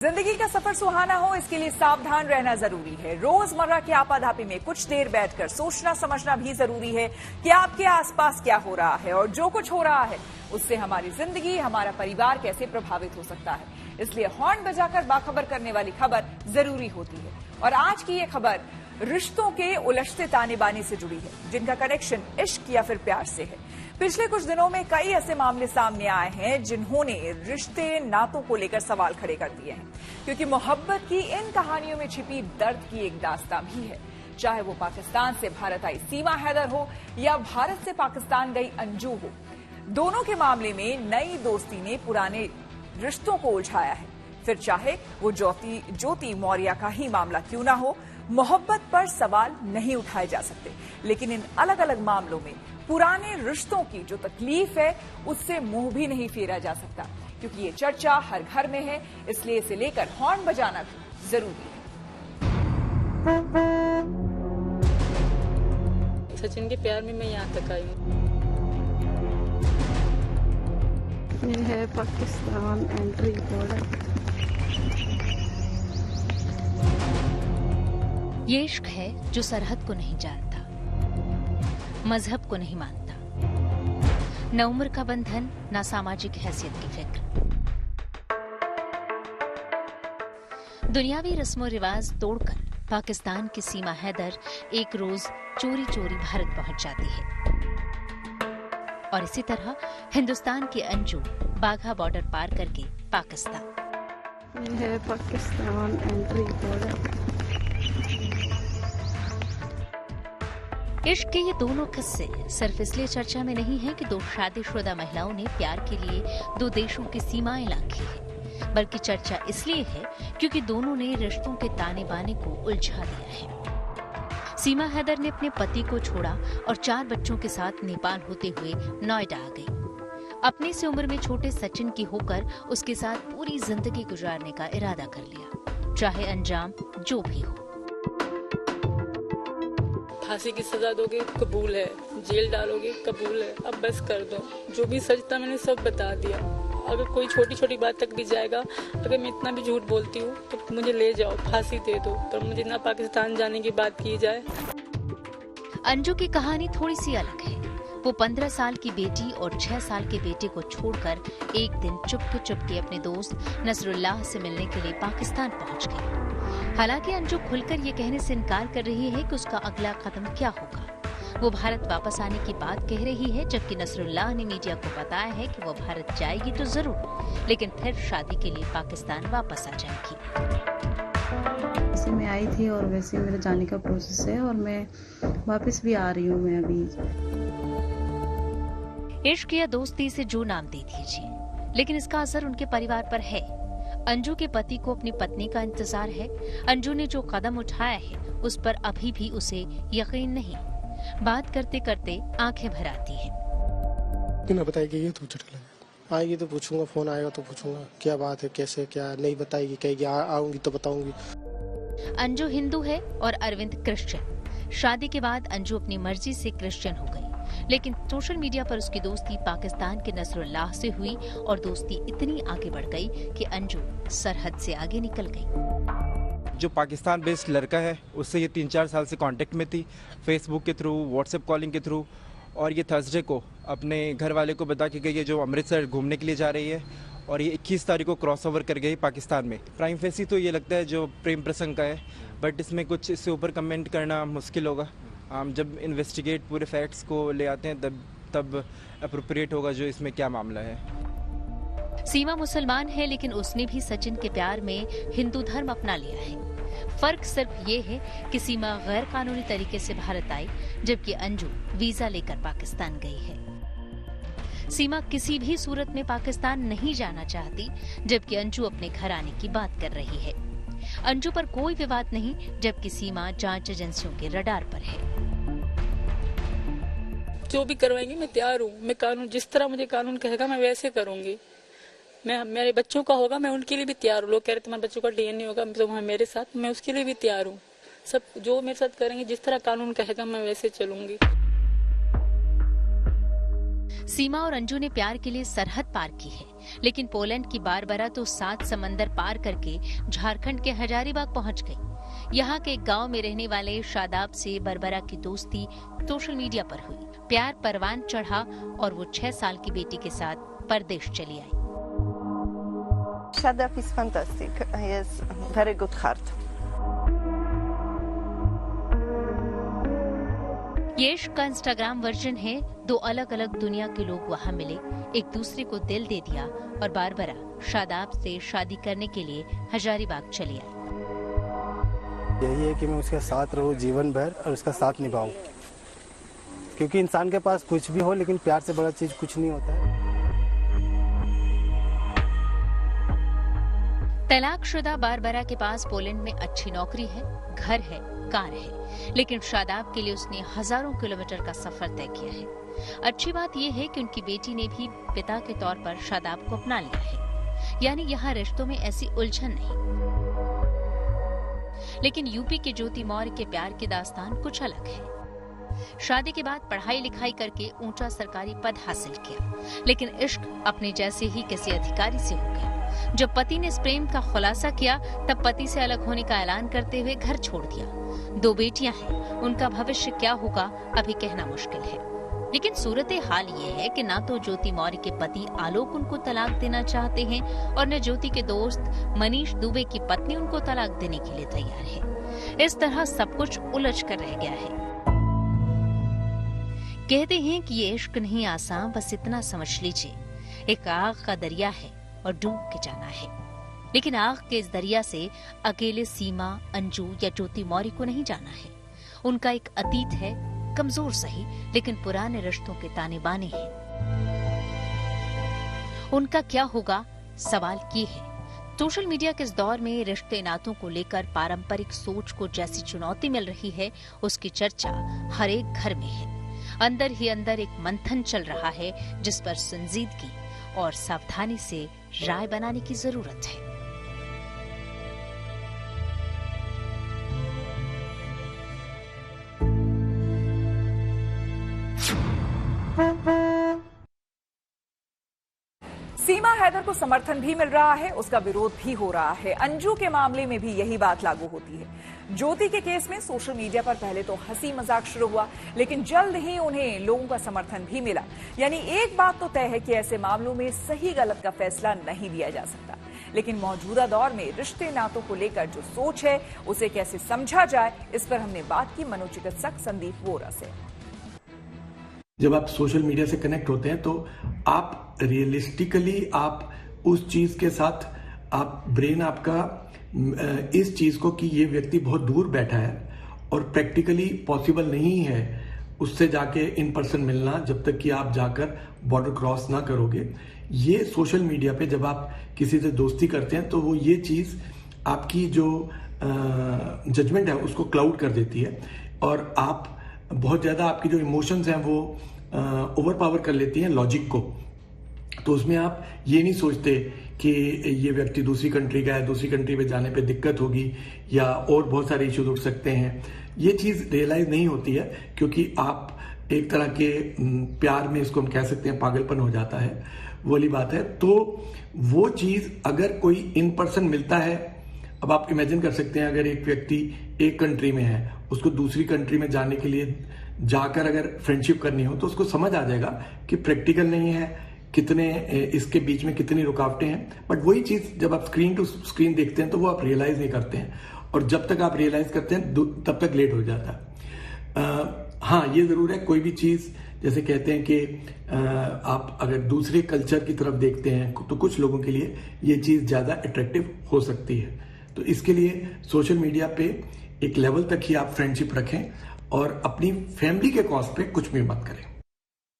जिंदगी का सफर सुहाना हो, इसके लिए सावधान रहना जरूरी है। रोजमर्रा की आपाधापी में कुछ देर बैठकर सोचना समझना भी जरूरी है कि आपके आसपास क्या हो रहा है और जो कुछ हो रहा है उससे हमारी जिंदगी, हमारा परिवार कैसे प्रभावित हो सकता है। इसलिए हॉर्न बजाकर बाखबर करने वाली खबर जरूरी होती है। और आज की ये खबर रिश्तों के उलझते ताने बाने से जुड़ी है, जिनका कनेक्शन इश्क या फिर प्यार से है। पिछले कुछ दिनों में कई ऐसे मामले सामने आए हैं जिन्होंने रिश्ते नातों को लेकर सवाल खड़े कर दिए हैं, क्योंकि मोहब्बत की इन कहानियों में छिपी दर्द की एक दास्तां भी है। चाहे वो पाकिस्तान से भारत आई सीमा हैदर हो या भारत से पाकिस्तान गई अंजू हो, दोनों के मामले में नई दोस्ती ने पुराने रिश्तों को उलझाया है। फिर चाहे वो ज्योति मौर्य का ही मामला क्यों ना हो, मोहब्बत पर सवाल नहीं उठाए जा सकते। लेकिन इन अलग अलग मामलों में पुराने रिश्तों की जो तकलीफ है उससे मुंह भी नहीं फेरा जा सकता, क्योंकि ये चर्चा हर घर में है। इसलिए इसे लेकर हॉर्न बजाना भी जरूरी है। सचिन के प्यार में मैं यहाँ तक आई हूँ। ये है पाकिस्तान एंट्री बॉर्डर। ये इश्क है जो सरहद को नहीं जानता, मजहब को नहीं मानता, न उम्र का बंधन, न सामाजिक हैसियत की फिक्र। दुनियावी रस्मों रिवाज तोड़कर पाकिस्तान की सीमा हैदर एक रोज चोरी चोरी भारत पहुंच जाती है, और इसी तरह हिंदुस्तान की अंजू बाघा बॉर्डर पार करके पाकिस्तान। ये है पाकिस्तान एंट्री बॉर्डर। इश्क के ये दोनों किस्से सिर्फ इसलिए चर्चा में नहीं है कि दो शादीशुदा महिलाओं ने प्यार के लिए दो देशों की सीमाएं लांघी है, बल्कि चर्चा इसलिए है क्योंकि दोनों ने रिश्तों के ताने बाने को उलझा दिया है। सीमा हैदर ने अपने पति को छोड़ा और 4 बच्चों के साथ नेपाल होते हुए नोएडा आ गई। अपने से उम्र में छोटे सचिन की होकर उसके साथ पूरी जिंदगी गुजारने का इरादा कर लिया, चाहे अंजाम जो भी हो। फांसी की सजा दोगे कबूल है, जेल डालोगे कबूल है, अब बस कर दो। जो भी सच था मैंने सब बता दिया। अगर कोई छोटी छोटी बात तक भी जाएगा, अगर मैं इतना भी झूठ बोलती हूँ तो मुझे ले जाओ, फांसी दे दो, पर मुझे ना पाकिस्तान जाने की बात की जाए। अंजू की कहानी थोड़ी सी अलग है। वो 15 साल की बेटी और 6 साल के बेटे को छोड़कर एक दिन चुपके अपने दोस्त नसरुल्लाह से मिलने के लिए पाकिस्तान पहुंच गई। हालांकि अंजू खुलकर ये कहने से इनकार कर रही है कि उसका अगला कदम क्या होगा। वो भारत वापस आने की बात कह रही है, जबकि नसरुल्लाह ने मीडिया को बताया है कि वो भारत जाएगी तो जरूर, लेकिन फिर शादी के लिए पाकिस्तान वापस आ जाएगी। वैसे मैं आई थी और वैसे मेरे जाने का प्रोसेस है और मैं वापस भी आ रही हूँ। मैं अभी इश्क या दोस्ती से जो नाम दे दीजिए, लेकिन इसका असर उनके परिवार पर है। अंजू के पति को अपनी पत्नी का इंतजार है। अंजू ने जो कदम उठाया है उस पर अभी भी उसे यकीन नहीं। बात करते करते आंखें भर आती हैं। बिना बताए कि ये तो चटक आएगी तो पूछूंगा, फोन आएगा तो पूछूंगा क्या बात है, कैसे, क्या नहीं बताएगी, कहेगी आऊंगी तो बताऊंगी। अंजू हिंदू है और अरविंद क्रिश्चियन। शादी के बाद अंजू अपनी मर्जी से क्रिश्चियन हो गई, लेकिन सोशल मीडिया पर उसकी दोस्ती पाकिस्तान के नसरुल्लाह से हुई और दोस्ती इतनी आगे बढ़ गई कि अंजू सरहद से आगे निकल गई। जो पाकिस्तान बेस्ड लड़का है उससे ये 3-4 साल से कांटेक्ट में थी, फेसबुक के थ्रू, व्हाट्सएप कॉलिंग के थ्रू, और ये थर्सडे को अपने घर वाले को बता के गई है जो अमृतसर घूमने के लिए जा रही है, और ये 21 तारीख को क्रॉस ओवर कर गई पाकिस्तान में। प्राइम फेसी तो ये लगता है जो प्रेम प्रसंग का है, बट इसमें कुछ इससे ऊपर कमेंट करना मुश्किल होगा। हम जब इन्वेस्टिगेट पूरे फैक्ट्स को ले आते हैं तब अप्रोप्रिएट होगा जो इसमें क्या मामला है। सीमा मुसलमान है, लेकिन उसने भी सचिन के प्यार में हिंदू धर्म अपना लिया है। फर्क सिर्फ ये है कि सीमा गैर कानूनी तरीके से भारत आई, जबकि अंजू वीजा लेकर पाकिस्तान गई है। सीमा किसी भी सूरत में पाकिस्तान नहीं जाना चाहती, जबकि अंजू अपने घर आने की बात कर रही है। अंजू पर कोई विवाद नहीं, जबकि सीमा जांच एजेंसियों के रडार पर है। जो भी करवाएंगे मैं तैयार हूँ। मैं कानून, जिस तरह मुझे कानून कहेगा मैं वैसे करूंगी। मैं मेरे बच्चों का होगा, मैं उनके लिए भी तैयार हूँ। लोग कह रहे तुम्हारे बच्चों का डीएनए होगा तो मेरे साथ, मैं उसके लिए भी तैयार हूँ। सब जो मेरे साथ करेंगे, जिस तरह कानून कहेगा मैं वैसे चलूंगी। सीमा और अंजू ने प्यार के लिए सरहद पार की है, लेकिन पोलैंड की बारबरा तो 7 समंदर पार करके झारखंड के हजारीबाग पहुंच गई। यहाँ के एक गांव में रहने वाले शादाब से बरबरा की दोस्ती सोशल मीडिया पर हुई। प्यार परवान चढ़ा और वो 6 साल की बेटी के साथ परदेश चली आई। Shadab is fantastic. He has very good heart. ये इश्क का इंस्टाग्राम वर्जन है। 2 अलग अलग दुनिया के लोग वहाँ मिले, एक दूसरे को दिल दे दिया और बारबरा शादाब से शादी करने के लिए हजारीबाग चली आई। यही है कि मैं उसके साथ रहूं जीवन भर और उसका साथ निभाऊं, क्योंकि इंसान के पास कुछ भी हो लेकिन प्यार से बड़ा चीज कुछ नहीं होता है। तलाकशुदा बारबरा के पास पोलैंड में अच्छी नौकरी है, घर है, कार है, लेकिन शादाब के लिए उसने हजारों किलोमीटर का सफर तय किया है। अच्छी बात यह है कि उनकी बेटी ने भी पिता के तौर पर शादाब को अपना लिया है, यानी यहाँ रिश्तों में ऐसी उलझन नहीं। लेकिन यूपी के ज्योति मौर्य के प्यार की दास्तान कुछ अलग है। शादी के बाद पढ़ाई लिखाई करके ऊंचा सरकारी पद हासिल किया, लेकिन इश्क अपने जैसे ही किसी अधिकारी से हो गया। जब पति ने इस प्रेम का खुलासा किया, तब पति से अलग होने का ऐलान करते हुए घर छोड़ दिया। 2 बेटियां हैं, उनका भविष्य क्या होगा अभी कहना मुश्किल है। लेकिन सूरत हाल ये है कि ना तो ज्योति मौर्य के पति आलोक उनको तलाक देना चाहते हैं और न ज्योति के दोस्त मनीष दुबे की पत्नी उनको तलाक देने के लिए तैयार है। इस तरह सब कुछ उलझ कर रह गया है। कहते हैं कि ये इश्क नहीं आसान, बस इतना समझ लीजिए, एक आग का दरिया है और डूब के जाना है। लेकिन आग के इस दरिया से अकेले सीमा, अंजू या ज्योति मौर्य को नहीं जाना है। उनका एक अतीत है, कमजोर सही लेकिन पुराने रिश्तों के ताने बाने हैं। उनका क्या होगा, सवाल ये है। सोशल मीडिया के इस दौर में रिश्ते नातों को लेकर पारंपरिक सोच को जैसी चुनौती मिल रही है, उसकी चर्चा हर एक घर में है। अंदर ही अंदर एक मंथन चल रहा है, जिस पर संजीदगी और सावधानी से राय बनाने की जरूरत है। सीमा हैदर को समर्थन भी मिल रहा है, उसका विरोध भी हो रहा है। अंजू के मामले में भी यही बात लागू होती है। ज्योति के केस में सोशल मीडिया पर पहले तो हंसी मजाक शुरू हुआ, लेकिन जल्द ही उन्हें लोगों का समर्थन भी मिला। यानी एक बात तो तय है कि ऐसे मामलों में सही गलत का फैसला नहीं दिया जा सकता। लेकिन मौजूदा दौर में रिश्ते नातों को लेकर जो सोच है, उसे कैसे समझा जाए, इस पर हमने बात की मनोचिकित्सक संदीप वोरा से। जब आप सोशल मीडिया से कनेक्ट होते हैं तो आप रियलिस्टिकली आप उस चीज के साथ आप ब्रेन आपका इस चीज को कि ये व्यक्ति बहुत दूर बैठा है और प्रैक्टिकली पॉसिबल नहीं है उससे जाके इन पर्सन मिलना जब तक कि आप जाकर बॉर्डर क्रॉस ना करोगे। ये सोशल मीडिया पे जब आप किसी से दोस्ती करते हैं तो वो ये चीज आपकी जो जजमेंट है उसको क्लाउड कर देती है और आप बहुत ज्यादा आपकी जो इमोशंस हैं वो ओवर पावर कर लेती हैं लॉजिक को। तो उसमें आप ये नहीं सोचते कि ये व्यक्ति दूसरी कंट्री का है, दूसरी कंट्री पे जाने पे दिक्कत होगी या और बहुत सारे इश्यूज उठ सकते हैं। ये चीज रियलाइज नहीं होती है क्योंकि आप एक तरह के प्यार में, इसको हम कह सकते हैं पागलपन हो जाता है, वो वाली बात है। तो वो चीज अगर कोई इन पर्सन मिलता है, अब आप इमेजिन कर सकते हैं अगर एक व्यक्ति एक कंट्री में है, उसको दूसरी कंट्री में जाने के लिए जाकर अगर फ्रेंडशिप करनी हो तो उसको समझ आ जाएगा कि प्रैक्टिकल नहीं है, कितने इसके बीच में कितनी रुकावटें हैं। बट वही चीज जब आप स्क्रीन टू स्क्रीन देखते हैं तो वो आप रियलाइज नहीं करते हैं और जब तक आप रियलाइज करते हैं तब तक लेट हो जाता है। हाँ, ये जरूर है, कोई भी चीज जैसे कहते हैं कि आप अगर दूसरे कल्चर की तरफ देखते हैं तो कुछ लोगों के लिए ये चीज ज्यादा अट्रैक्टिव हो सकती है। तो इसके लिए सोशल मीडिया पे एक लेवल तक ही आप फ्रेंडशिप रखें और अपनी फैमिली के कॉस्ट पे कुछ भी मत करें।